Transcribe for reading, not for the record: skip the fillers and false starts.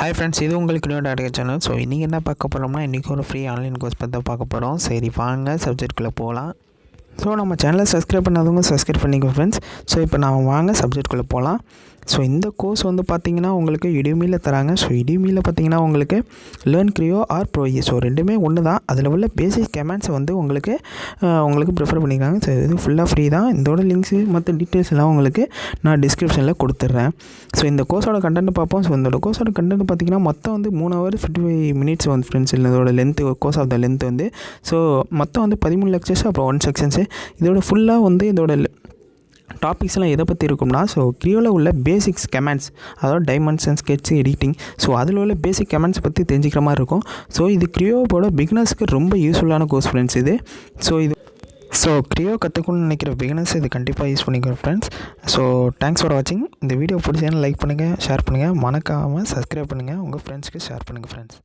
Hi friends, இது உங்களுக்கு Creo dot channel. So இன்றைக்கி என்ன பார்க்க போகிறோம்னா, இன்றைக்கி ஒரு ஃப்ரீ ஆன்லைன் கோர்ஸ் பற்றி தான் பார்க்க போகிறோம். சரி வாங்க சப்ஜெக்ட்குள்ளே போகலாம். ஸோ நம்ம சேனலை சப்ஸ்கிரைப் பண்ணாதவங்க சப்ஸ்கிரைப் பண்ணிக்கோ ஃப்ரெண்ட்ஸ். ஸோ இப்போ நான் வாங்க சப்ஜெக்ட்குள்ளே போகலாம். ஸோ இந்த கோர்ஸ் வந்து பார்த்திங்கன்னா உங்களுக்கு Udemyல தராங்க. ஸோ Udemyல பார்த்திங்கன்னா உங்களுக்கு learn Creo or pro. So ரெண்டுமே ஒன்று தான். அதில் உள்ள பேசிக் கமெண்ட்ஸை வந்து உங்களுக்கு ப்ரிஃபர் பண்ணிக்கிறாங்க. ஸோ இது ஃபுல்லாக ஃப்ரீ தான். இதோட லிங்க்ஸு மற்ற டீட்டெயில்ஸ் எல்லாம் உங்களுக்கு நான் டிஸ்கிரிப்ஷனில் கொடுத்துட்றேன். ஸோ இந்த கோர்ஸோட கண்டென்ட் பார்ப்போம். ஸோ இந்த கோர்ஸோட கண்டென்ட் பார்த்திங்கன்னா மொத்தம் வந்து 3 hours 55 minutes வந்து ஃப்ரெண்ட்ஸ். இதோட length course of the length வந்து ஸோ மொத்தம் வந்து 13 lectures அப்புறம் 1 sections. இதோட ஃபுல்லாக வந்து இதோட டாபிக்ஸ்லாம் எதை பற்றி இருக்கும்னா, ஸோ Creoவில் உள்ள பேசிக்ஸ் கமெண்ட்ஸ், அதாவது டைமென்ஷன், ஸ்கெட்ச், எடிட்டிங், ஸோ அதில் உள்ள பேசிக் கமெண்ட்ஸ் பற்றி தெரிஞ்சுக்கிற மாதிரி இருக்கும். ஸோ இது Creoவோட பிகினர்ஸ்க்கு ரொம்ப யூஸ்ஃபுல்லான கோர்ஸ் ஃப்ரெண்ட்ஸ் இது. ஸோ Creo கற்றுக்கணும்னு நினைக்கிற பிகினர்ஸ் இது கண்டிப்பாக யூஸ் பண்ணிக்கிறோம் ஃப்ரெண்ட்ஸ். ஸோ தேங்க்ஸ் ஃபார் வாட்சிங். இந்த வீடியோ பிடிச்சேன்னு லைக் பண்ணுங்கள், ஷேர் பண்ணுங்கள், மறக்காமல் சப்ஸ்கிரைப் பண்ணுங்கள், உங்கள் ஃப்ரெண்ட்ஸ்க்கு ஷேர் பண்ணுங்கள் ஃப்ரெண்ட்ஸ்.